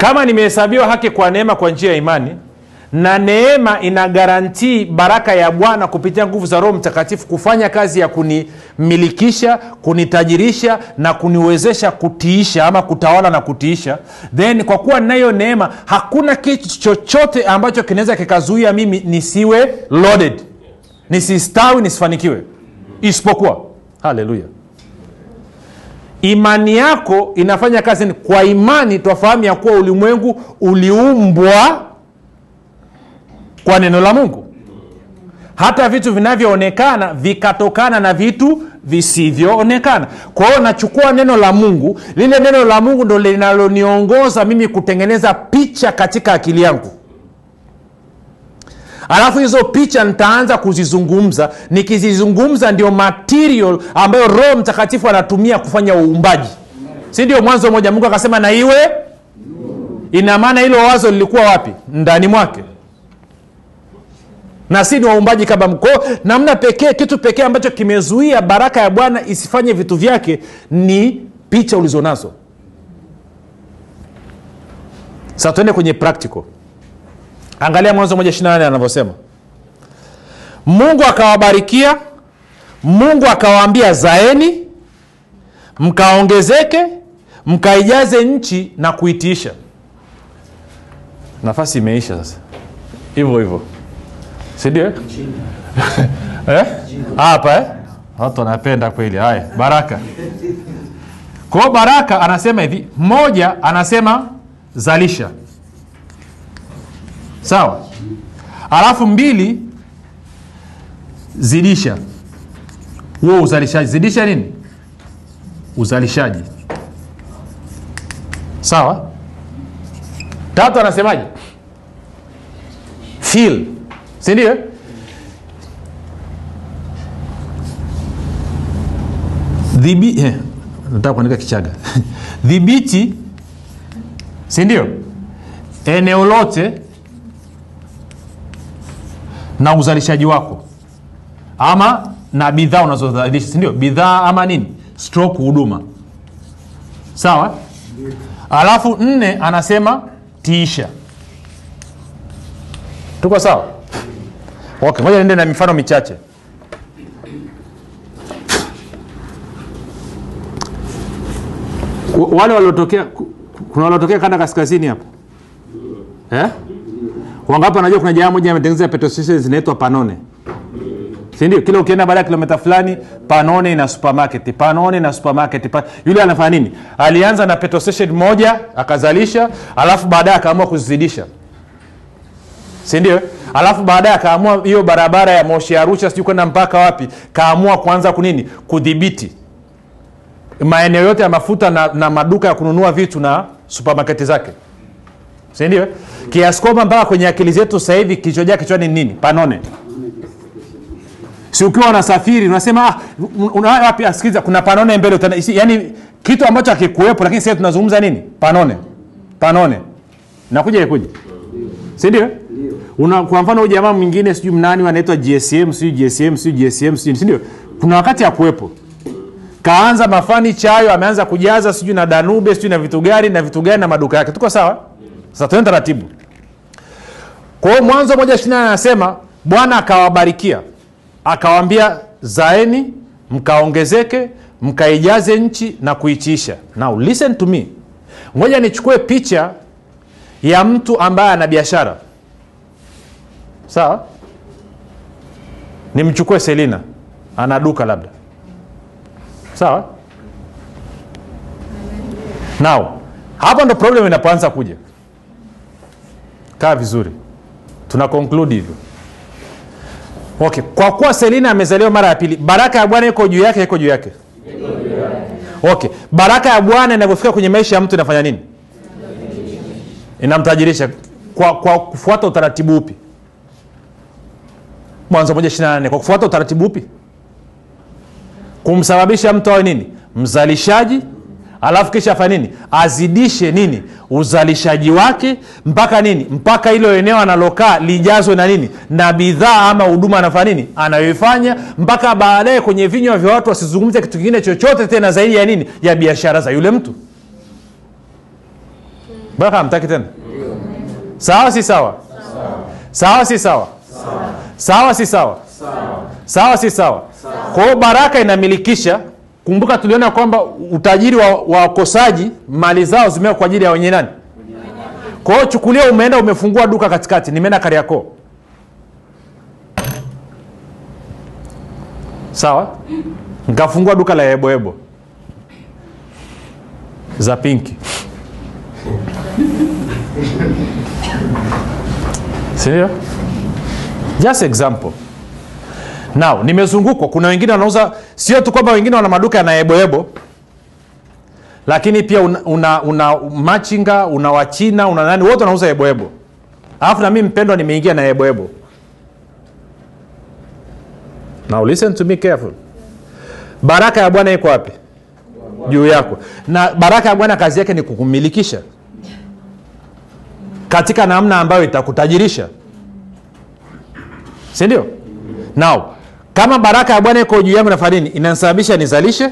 Kama nimehesabiwa haki kwa neema kwa njia ya imani, na neema ina guarantee baraka ya Bwana kupitia nguvu za Roho Mtakatifu kufanya kazi ya kunimilikisha, kunitajirisha na kuniwezesha kutiisha ama kutawala na kutiisha, then kwa kuwa ninayo neema, hakuna kitu chochote ambacho kinaweza kikazuia mimi nisiwe loaded, nisistawi, nisifanikiwe, isipokuwa haleluya, imani yako inafanya kazi. Kwa imani tufahamu ya kuwa ulimwengu uliumbwa kwa neno la Mungu. Hata vitu vinavyoonekana vikatokana na vitu visivyoonekana. Kwa hiyo nachukua neno la Mungu, lile neno la Mungu ndio linaloniongoza mimi kutengeneza picha katika akili yangu. Alafu hizo picha nitaanza kuzizungumza, nikizizungumza ndio material ambayo Roho Mtakatifu anatumia kufanya uumbaji. Si ndio Mwanzo 1 Mungu akasema na iwe? Ina maana hilo wazo lilikuwa wapi? Ndani mwake. Na si ni waumbaji kama mko. Namna pekee, kitu pekee ambacho kimezuia baraka ya Bwana isifanye vitu vyake ni picha ulizonazo. Sasa tuende kwenye practical. Angalia Mwanzo 1:28 anavyosema. Mungu akawabarikia, Mungu akawaambia zaeni, mkaongezeke, mkaijaze nchi na kuitiisha. Nafasi imeisha sasa. Hivyo hivyo. Si ndio? Hapa watu wanapenda kweli. Haya, baraka. Kwa baraka anasema hivi, moja anasema zalisha. Sawa? Alafu 2 zidisha. Huo uzalishaji. Zidisha nini? Uzalishaji. Sawa? 3 anasemaje? Fill. Si ndio? Nataka kuandika Kichaga. Dhibiti, si ndio? Eneo lote na uzalishaji wako. Ama na bidhaa unazozalisha, si ndio? Bidhaa ama nini? Stroke huduma. Sawa? Alafu 4 anasema tiisha. Tuko sawa? Okay, ngoja niende na mifano michache. Wale waliotokea, kuna waliotokea kanda kaskazini hapa. Wangapi wanajua kuna jamaa moja ametengeneza petrol station zinaitwa Panone? Si ndio? Kila ukienda baada ya kilomita fulani, Panone ina supermarket, Panone na supermarket. Yule anafanya nini? Alianza na petrol station moja, akazalisha, alafu baadaye akaamua kuzidisha. Si ndio? Alafu baadaye akaamua hiyo barabara ya Moshi Arusha sijui kwenda mpaka wapi, kaamua kuanza kunini? Kudhibiti maeneo yote ya mafuta na maduka ya kununua vitu na supermarket zake. Si ndio? Kiasi kwamba mpaka kwenye akili zetu sasa hivi kichojaa kichwani nini? Panone. Si ukiwa unasafiri unasema wapi asikiza kuna Panone mbele, yaani kitu ambacho hakikuwepo, lakini sasa tunazungumza nini? Panone. Panone. Nakuja ikoje? Si ndio? Kwa mfano huyu jamaa mwingine sijui mnani anaitwa GSM, si ndio? Kuna wakati ya kuwepo. Kaanza mafani chayo, ameanza kujaza sijui na Danube, sijui na vitu gani na maduka yake. Tuko sawa? Sasa tuende taratibu. Kwa hiyo Mwanzo 1:28 anasema Bwana akawabarikia, akawaambia zaeni, mkaongezeke, mkaijaze nchi na kuitiisha. Now listen to me. Ngoja nichukue picha ya mtu ambaye ana biashara. Sawa? Nimchukue Selina, ana duka labda. Sawa? Now, hapa ndo problem inapoanza kuja. Kaa vizuri. Tuna conclude hivyo. Okay, kwa kuwa Selina amezaliwa mara ya pili, baraka ya Bwana iko juu yake, iko juu yake. Okay, baraka ya Bwana inapofika kwenye maisha ya mtu inafanya nini? Inamtajirisha kwa kufuata utaratibu upi? Mwanzo 1:28 kwa kufuata utaratibu upi? Kumsababisha mtu awe nini? Mzalishaji. Alafu kisha afanye nini? Azidishe nini? Uzalishaji wake mpaka nini? Mpaka hilo eneo analokaa lijazwe na nini? Na bidhaa ama huduma anafanya nini? Anayoifanya, mpaka baadaye kwenye vinywa vya watu wasizungumze kitu kingine chochote tena zaidi ya nini? Ya biashara za yule mtu. Baraka hamtaki tena? Sawa si sawa? Sawa si sawa? Sawa si sawa? Sawa si sawa? Kwa hiyo baraka inamilikisha. Kumbuka tuliona kwamba utajiri wa wakosaji mali zao zimewekwa kwa ajili ya wenye nani? Kwa hiyo chukulia umeenda umefungua duka katikati, nimeenda Kariakoo. Sawa? Nikafungua duka la ebo za pinki. Sio? Just example. Now, nimezungukwa, kuna wengine wanauza, sio tu kwamba wengine wana maduka yana ebo, lakini pia una machinga, una wachina, una nani, wote wanauza ebo. Alafu na mimi mpendwa nimeingia na ebo. Now listen to me careful. Baraka ya Bwana iko wapi? Juu yako. Na baraka ya Bwana kazi yake ni kukumilikisha katika namna ambayo itakutajirisha. Si ndio? Now, kama baraka ya Bwana iko juu yangu nafanya nini? Inanisababisha nizalishe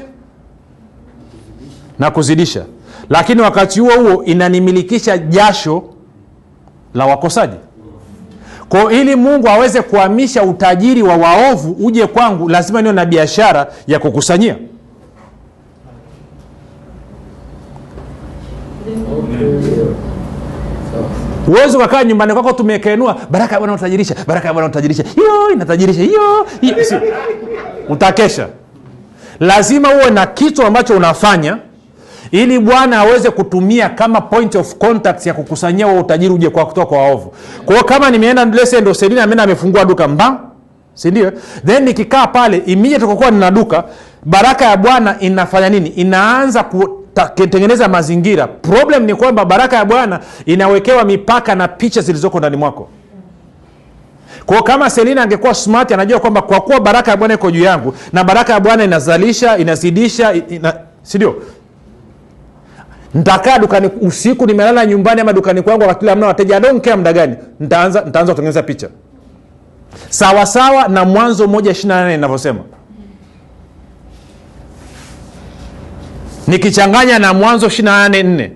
na kuzidisha. Lakini wakati huo inanimilikisha jasho la wakosaji. Kwa ili Mungu aweze kuhamisha utajiri wa waovu uje kwangu, lazima niwe na biashara ya kukusanyia. Uwezo kukaa nyumbani kwako tumekenua baraka ya Bwana utajirisha, baraka ya Bwana utajirisha. Hiyo inatajirisha, hiyo. Utakesha. Lazima uwe na kitu ambacho unafanya ili Bwana aweze kutumia kama point of contact ya kukusanyia wa utajiri uje kwa kutoka kwa waovu. Kwa hiyo kama nimeenda Ndlese ndo Selina ameenda amefungua duka si ndio? Then nikikaa pale immediately kwa nina duka, baraka ya Bwana inafanya nini? Inaanza kutengeneza mazingira. Problem ni kwamba baraka ya Bwana inawekewa mipaka na picha zilizoko ndani mwako. Kwa kama Selina angekuwa smart, anajua kwamba kwa kuwa baraka ya Bwana iko juu yangu na baraka ya Bwana inazalisha, inazidisha, si ndio? Nitakaa dukani usiku, nimelala nyumbani ama dukani kwangu wakati hamna wateja, I don't care muda gani, nitaanza kutengeneza picha. Sawa sawa na Mwanzo 1:28 ninavyosema. Nikichanganya na Mwanzo 28:4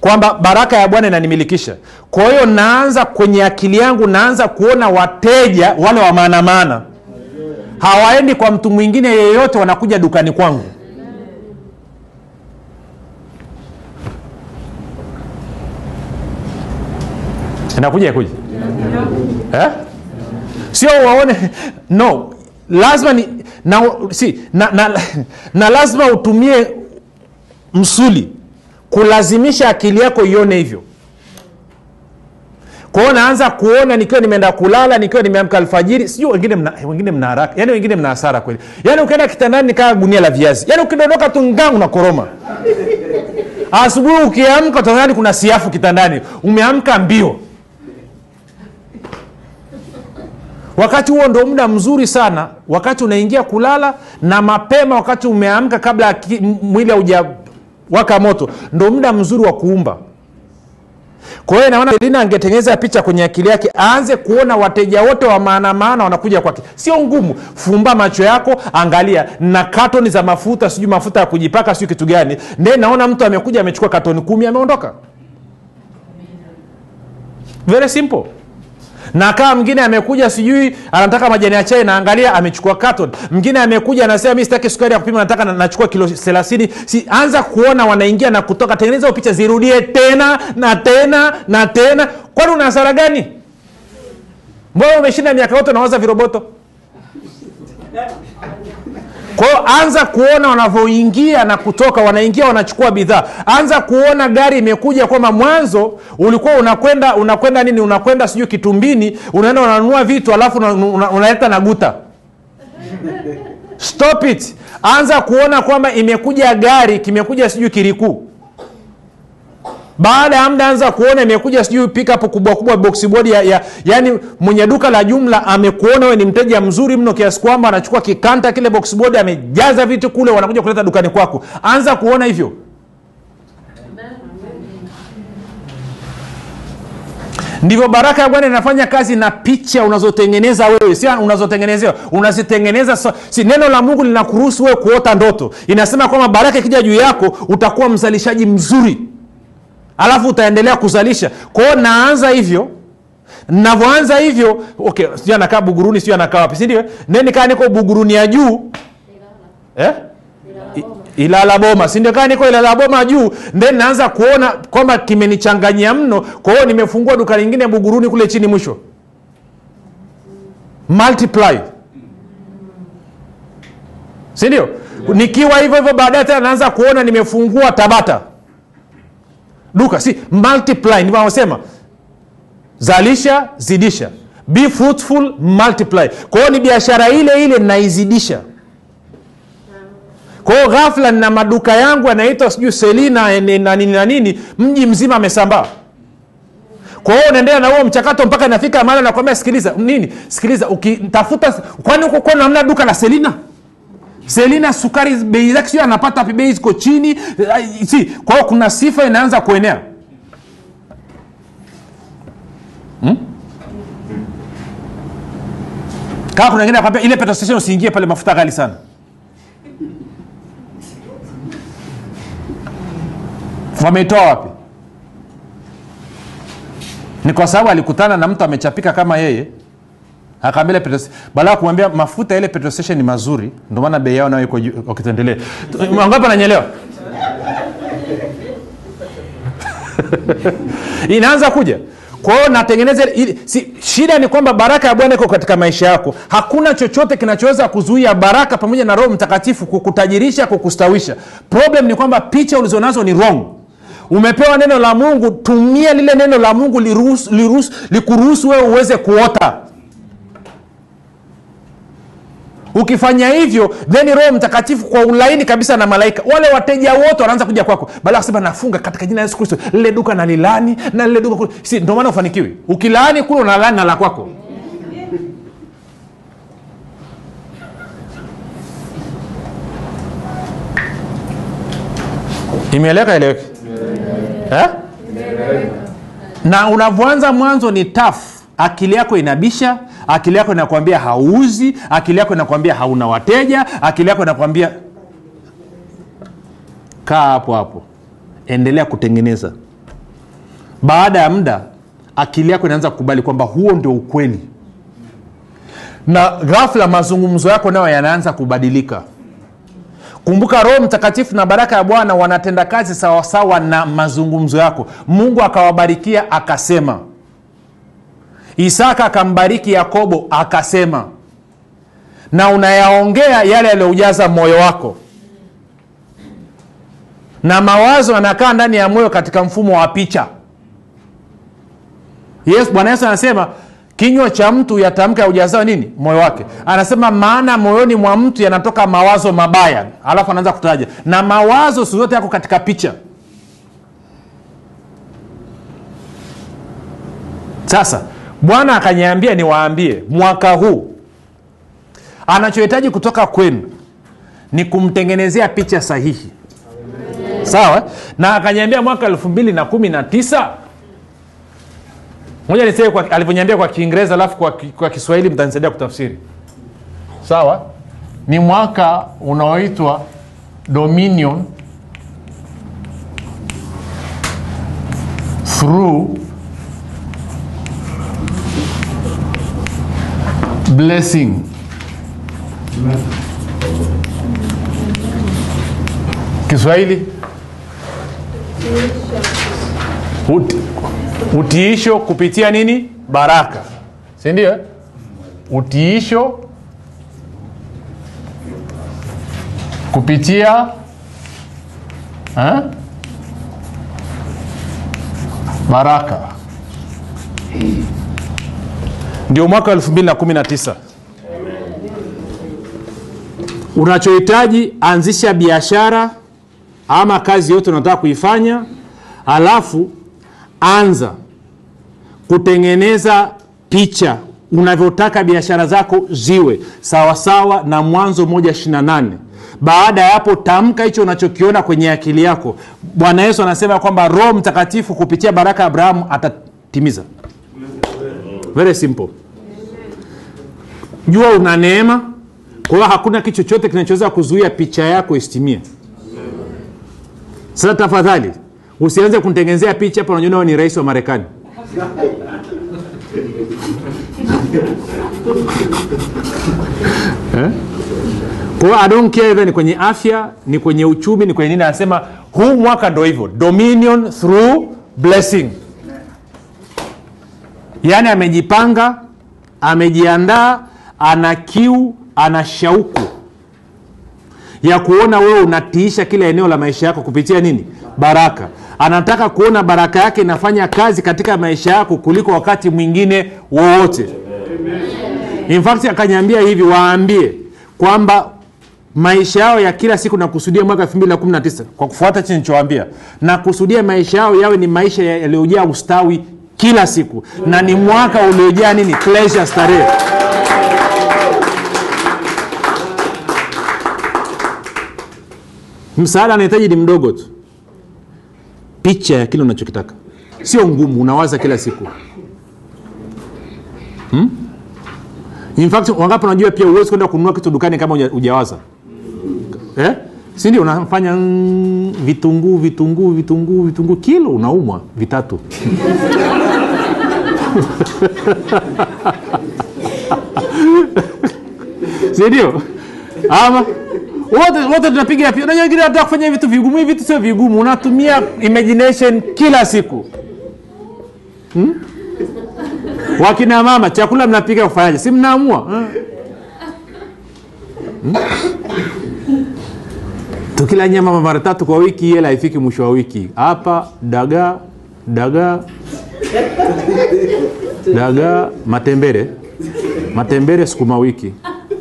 kwamba baraka ya Bwana inanimilikisha. Kwa hiyo naanza kwenye akili yangu naanza kuona wateja wale wa maana. Hawaendi kwa mtu mwingine yeyote, wanakuja dukani kwangu. Inakuja. Sio waone, no, lazima ni na lazima utumie msuli kulazimisha akili yako ione hivyo. Kwa hiyo naanza kuona nikiwa nimeenda kulala, nikiwa nimeamka alfajiri, sio wengine mna haraka. Yaani wengine mna hasara kweli. Yaani ukienda kitandani nikaa gunia la viazi. Yaani ukidondoka tu ngangu na koroma. Asubuhi ukiamka tayari kuna siafu kitandani. Umeamka mbio. Wakati huo ndo muda mzuri sana, wakati unaingia kulala na mapema, wakati umeamka kabla mwili haujawaka moto, ndo muda mzuri wa kuumba. Kwa hiyo naona Selina angetengeneza picha kwenye akili yake, aanze kuona wateja wote wa maana wanakuja kwake. Sio ngumu, fumba macho yako, angalia na katoni za mafuta, sijui mafuta ya kujipaka, sijui kitu gani. Ndiye naona mtu amekuja amechukua katoni 10 ameondoka. Very simple. Na kama mwingine amekuja sijui anataka majani ya chai, naangalia amechukua carton. Mwingine amekuja anasema mimi sitaki sukari ya kupima, nataka nachukua kilo 30. Anza kuona wanaingia na kutoka, tengeneza picha zirudie tena na tena na tena. Kwani una hasara gani? Mbona umeshinda miaka yote unawaza viroboto? Kwa hiyo anza kuona wanavyoingia na kutoka, wanaingia wanachukua bidhaa. Anza kuona gari imekuja, kwamba mwanzo ulikuwa unakwenda nini, unakwenda sijui Kitumbini, unaenda unanunua vitu alafu unaleta na guta. Stop it. Anza kuona kwamba imekuja gari, kimekuja sijui Kiriku. Baada ya muda anza kuona imekuja sijui pickup kubwa box board yani mwenye duka la jumla amekuona wewe ni mteja mzuri mno kiasi kwamba anachukua kikanta kile box board amejaza vitu kule, wanakuja kuleta dukani kwako. Anza kuona hivyo. Ndivyo baraka ya Bwana inafanya kazi na picha unazotengeneza wewe. Si unazotengenezewa, unazitengeneza. Si neno la Mungu linakuruhusu wewe kuota ndoto. Inasema kwamba baraka ikija juu yako utakuwa mzalishaji mzuri. alafu utaendelea kuzalisha. Kwa hiyo naanza hivyo, ninavyoanza hivyo, okay, sio anakaa Buguruni, sio anakaa wapi, si ndio? Neni kaa niko Buguruni ya juu. Ilala Boma, si ndio? Kaa niko Ilala Boma juu, then naanza kuona kwamba kimenichanganyia mno, kwa hiyo nimefungua duka lingine Buguruni kule chini mwisho. Multiply. Si ndio? Nikiwa hivyo hivyo baadaye tena naanza kuona nimefungua Tabata duka. Si multiply, ndivyo wanasema. Zalisha, zidisha. Be fruitful, multiply. Kwa hiyo ni biashara ile ile naizidisha. Kwa hiyo ghafla na maduka yangu yanaitwa sijui Selina na nini, mji mzima amesambaa. Kwa hiyo unaendelea na huo mchakato mpaka inafika mahali na kwambia sikiliza, nini? Sikiliza, ukitafuta kwani uko kwa namna duka la Selina? Selina sukari bei zake sio anapata bei ziko chini. Si, kwa hiyo kuna sifa inaanza kuenea. Kama kuna wengine anakuambia ile petrol station usiingie pale, mafuta ghali sana. Wametoa wapi? Ni kwa sababu alikutana na mtu amechapika kama yeye, akamwambia petrol, bala kumwambia mafuta ile petrol station ni mazuri, ndio maana bei yao nayo iko ukitendelea. Wangapi wananyelewa? Inaanza kuja. Kwa hiyo natengeneza shida ni kwamba baraka ya Bwana iko katika maisha yako. Hakuna chochote kinachoweza kuzuia baraka pamoja na Roho Mtakatifu kukutajirisha, kukustawisha. Problem ni kwamba picha ulizonazo ni wrong. Umepewa neno la Mungu, tumia lile neno la Mungu likuruhusu wewe uweze kuota. Ukifanya hivyo, then Roho Mtakatifu kwa ulaini kabisa na malaika, wale wateja wote wanaanza kuja kwako. Bala kusema nafunga katika jina la Yesu Kristo, lile duka na lilani na lile duka kule. Si ndio maana ufanikiwi. Ukilaani kule unalaani na la kwako. Imeeleka eleweke? Na unavyoanza mwanzo ni tough. Akili yako inabisha, akili yako inakwambia hauzi, akili yako inakwambia hauna wateja, akili yako inakwambia kaa hapo hapo, endelea kutengeneza. Baada ya muda akili yako inaanza kukubali kwamba huo ndio ukweli, na ghafla mazungumzo yako nayo yanaanza kubadilika. Kumbuka Roho Mtakatifu na baraka ya Bwana wanatenda kazi sawa sawa na mazungumzo yako. Mungu akawabarikia akasema, Isaka akambariki Yakobo akasema, na unayaongea yale yaliyojaza moyo wako. Na mawazo yanakaa ndani ya moyo katika mfumo wa picha. Yes, Bwana Yesu anasema kinywa cha mtu yatamka ujazao nini? Moyo wake. Anasema maana moyoni mwa mtu yanatoka mawazo mabaya. Alafu anaanza kutaja na mawazo yote yako katika picha. Sasa Bwana akaniambia niwaambie mwaka huu anachohitaji kutoka kwenu ni kumtengenezea picha sahihi. Sawa? Na akaniambia mwaka 2019, moja niseme kwa alivyoniambia kwa Kiingereza alafu kwa Kiswahili mtanisaidia kutafsiri. Sawa? Ni mwaka unaoitwa Dominion through blessing. Kiswahili utiisho kupitia nini? Baraka. Si ndio? Utiisho kupitia baraka. Ndio mwaka 2019. Unachohitaji, anzisha biashara ama kazi yote unataka kuifanya, alafu anza kutengeneza picha unavyotaka biashara zako ziwe sawa sawa na Mwanzo 1:28. Baada ya hapo tamka hicho unachokiona kwenye akili yako. Bwana Yesu anasema kwamba Roho Mtakatifu kupitia baraka ya Abrahamu atatimiza. Very simple. Jua una neema, kwa hiyo hakuna kitu chochote kinachoweza kuzuia picha yako isitimie. Sasa tafadhali Usianze kunitengenezea picha hapo unajua ni rais wa Marekani. Kwa I don't care even kwenye afya, ni kwenye uchumi, ni kwenye nini, anasema huu mwaka ndio hivyo, dominion through blessing. Yaani amejipanga, amejiandaa, ana kiu, ana shauku ya kuona wewe unatiisha kila eneo la maisha yako kupitia nini? Baraka. Anataka kuona baraka yake inafanya kazi katika maisha yako kuliko wakati mwingine wowote. In fact akaniambia hivi, waambie kwamba maisha yao ya kila siku, na kusudia mwaka 2019 kwa kufuata chini nilichowaambia, na kusudia maisha yao yawe ni maisha yaliyojaa ustawi kila siku, na ni mwaka uliojaa nini? Pleasure, starehe. Msaada anahitaji ni mdogo tu, picha ya kile unachokitaka, sio ngumu, unawaza kila siku. In fact wangapi unajua pia uwezo kwenda kununua kitu dukani kama hujawaza? Si ndio unafanya vitunguu kilo unaumwa vitatu. Si ndio? Ama wote tunapiga pia. Unajua kile hata kufanya vitu vigumu, hivi vitu sio vigumu, unatumia imagination kila siku. Wakina mama chakula mnapika kufanyaje? Si mnaamua? Tukila nyama mara 3 kwa wiki, hela haifiki mwisho wa wiki. Hapa dagaa matembele sukuma wiki.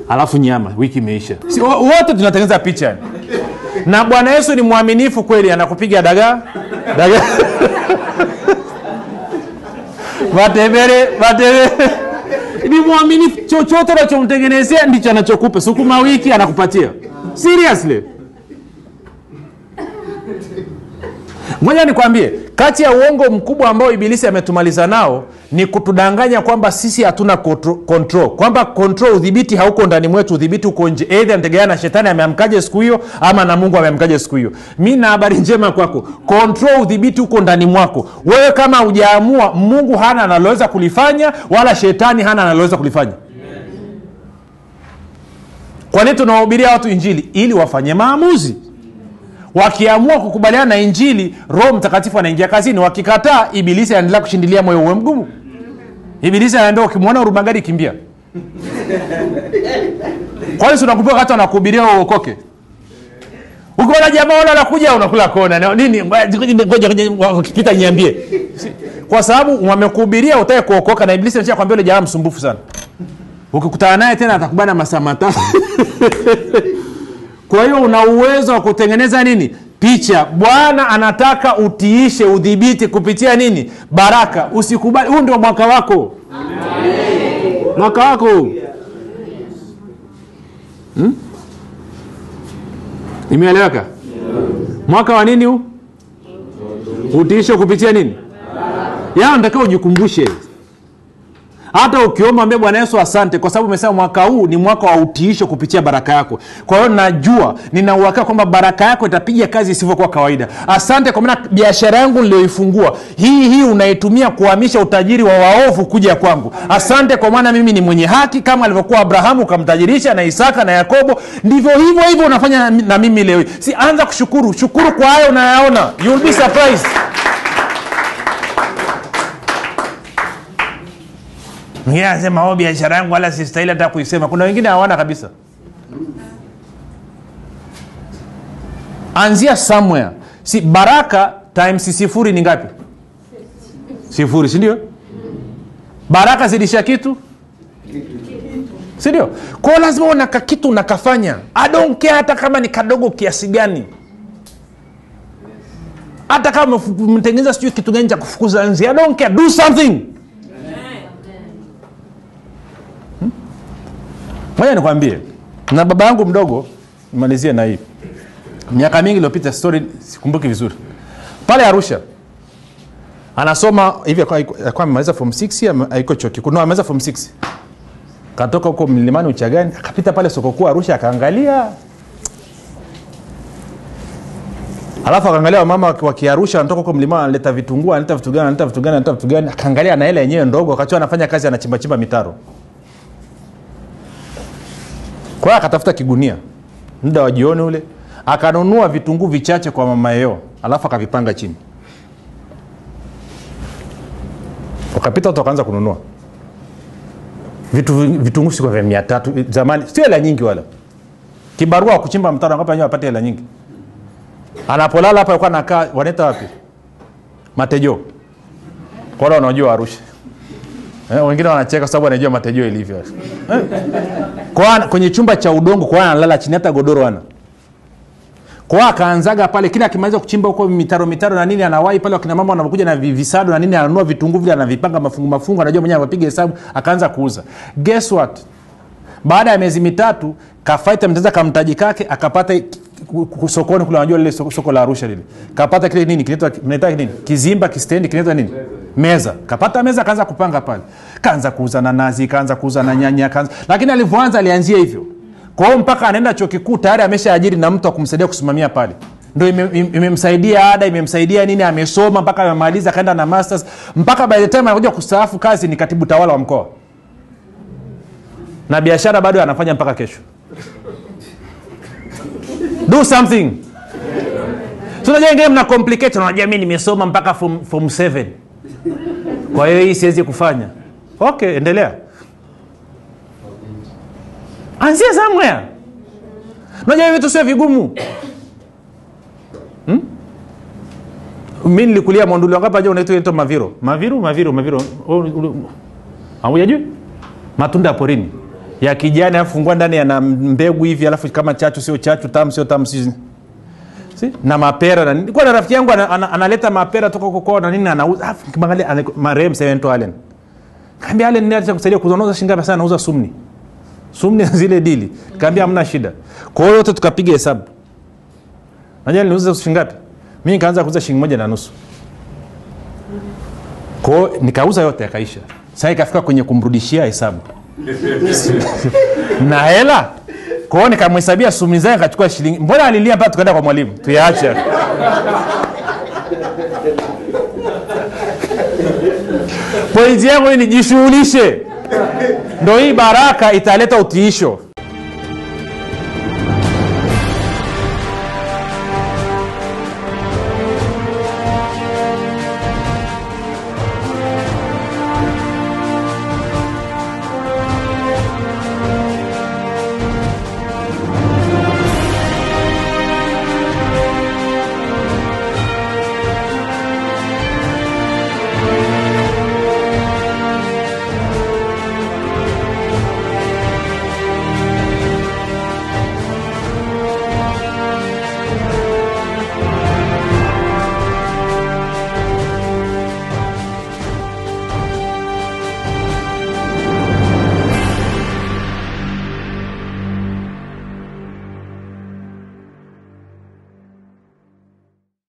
Alafu nyama, wiki imeisha. Si wote tunatengeneza picha. Na Bwana Yesu ni mwaminifu kweli, anakupiga dagaa. Matembele. Ni mwaminifu, chochote unachomtengenezea ndicho anachokupa. Sukuma wiki anakupatia. Seriously. Ngoja nikwambie, kati ya uongo mkubwa ambao ibilisi ametumaliza nao ni kutudanganya kwamba sisi hatuna control. Kwamba control, udhibiti hauko ndani mwetu, udhibiti uko nje. Either mtegemea na shetani ameamkaje siku hiyo ama na Mungu ameamkaje siku hiyo. Mimi na habari njema kwako. Control, udhibiti uko ndani mwako. Wewe kama hujaamua, Mungu hana analoweza kulifanya wala shetani hana analoweza kulifanya. Kwa nini tunawahubiria watu injili? Ili wafanye maamuzi. Wakiamua kukubaliana na injili, Roho Mtakatifu anaingia kazini. Wakikataa, ibilisi anaendelea kushindilia moyo uwe mgumu. Ibilisi anaambia ukimwona urumagari kimbia. Kwa hiyo tunakupa watu wanakuhubiria uokoke. Ukiona jamaa wala anakuja unakula kona. Nini? Ngoja ukipita niambie. Kwa sababu wamekuhubiria utake kuokoka, na ibilisi anataka kuambia yule jamaa msumbufu sana. Ukikutana naye tena atakubana masaa matatu. Kwa hiyo una uwezo wa kutengeneza nini? Picha. Bwana anataka utiishe, udhibiti kupitia nini? Baraka. Usikubali. Huu ndio mwaka wako. Amen. Mwaka wako. Imeeleweka? Mwaka wa nini huu? Utiishe kupitia nini? Yao ndakao ujikumbushe. Hata ukiomba mbele Bwana Yesu asante kwa sababu umesema mwaka huu ni mwaka wa utiisho kupitia baraka yako. Kwa hiyo najua, nina uhakika kwamba baraka yako itapiga kazi isivyokuwa kawaida. Asante kwa maana biashara yangu niliyoifungua hii unaitumia kuhamisha utajiri wa waovu kuja kwangu. Asante kwa maana mimi ni mwenye haki kama alivyokuwa Abrahamu kamtajirisha na Isaka na Yakobo, ndivyo hivyo unafanya na mimi leo. Si anza kushukuru, shukuru kwa hayo unayaona. You will be surprised. Mwingine anasema biashara yangu wala sistahili hata kuisema. Kuna wengine hawana kabisa. Anzia somewhere. Si baraka times 0 ni ngapi? 0, si ndio? Baraka zidisha kitu? Si ndio? Kwa lazima una kitu unakafanya. I don't care hata kama ni kadogo kiasi gani. Hata kama mtengeneza sijui kitu gani cha kufukuza nzi. I don't care. Do something. Ngoja nikwambie, na baba yangu mdogo, nimalizie na hii. Miaka mingi iliyopita, story sikumbuki vizuri. Pale Arusha anasoma hivi, kwa amemaliza form 6 haiko chuo kikuu. No, amemaliza form 6. Katoka huko Mlimani Uchagani, akapita pale soko kuu Arusha, akaangalia. Alafu akaangalia mama wakiarusha anatoka huko mlimani analeta vitunguu, analeta vitu gani, akaangalia na ile yenyewe ndogo, akachoa anafanya kazi anachimba chimba mitaro. Kwa akatafuta kigunia. Muda wa jioni ule akanunua vitunguu vichache kwa mama yao, alafu akavipanga chini. Wakapita watu wakaanza kununua. Vitunguu siko vya 300 zamani, sio hela nyingi wala. Kibarua kuchimba mtaro ngapa wenyewe apate hela nyingi. Anapolala hapa alikuwa anakaa wanaita wapi? Matejo. Kwa hiyo unajua Arusha. Wengine wanacheka sababu wanajua Matejo ilivyo. Kwa kwenye chumba cha udongo kwa analala chini hata godoro ana. Kwa akaanzaga pale kila akimaliza kuchimba huko mitaro na nini anawahi pale wakina mama wanakuja na visado na nini ananunua vitunguu vile anavipanga mafungu anajua mwenyewe anapiga hesabu akaanza kuuza. Guess what? Baada ya miezi 3 kafaita mtaza kamtaji kake akapata sokoni kule unajua lile soko la Arusha lile. Kapata kile nini kinaitwa nini? Kizimba kistendi kinaitwa nini? Meza. Kapata meza akaanza kupanga pale. Kaanza kuuza na nazi, kaanza kuuza na nyanya, kaanza. Lakini alipoanza alianzia hivyo. Kwa hiyo mpaka anaenda chuo kikuu tayari ameshaajiri na mtu akumsaidia kusimamia pale. Ndio imemsaidia ada, imemsaidia nini, amesoma mpaka amemaliza kaenda na masters, mpaka by the time anakuja kustaafu kazi ni katibu tawala wa mkoa. Na biashara bado anafanya mpaka kesho. Do something. So unajua ngine mna complicate, unajua mimi nimesoma mpaka form 7. Kwa hiyo hii siwezi kufanya. Okay, endelea. Anzia somewhere. Unajua vitu sio vigumu. Mimi nilikulia Monduli ngapi aje unaitwa Maviro. Maviro. Haujajui? Matunda ya porini. Ya kijani afungwa ndani yana mbegu hivi alafu kama chachu sio chachu, tamu sio tamu sisi. Si? Na mapera na nini. Kwa na rafiki yangu analeta mapera toka huko na nini anauza. Alafu kiangalia marehemu Sento Allen. Kaambia Allen ni acha kusaidia kuzonoza shingapi sana anauza sumni. Sumni zile dili. Kaambia hamna shida. Kwa hiyo wote tukapiga hesabu. Unajua niuza shilingi ngapi? Mimi nikaanza kuuza shilingi 1.5. Kwa hiyo nikauza yote yakaisha. Sasa ikafika kwenye kumrudishia hesabu. Na hela. Kwa hiyo nikamhesabia sumni zake akachukua shilingi. Mbona alilia mpaka tukaenda kwa mwalimu? Tuyaache. Pointi yangu ni jishughulishe. Ndio hii baraka italeta utiisho.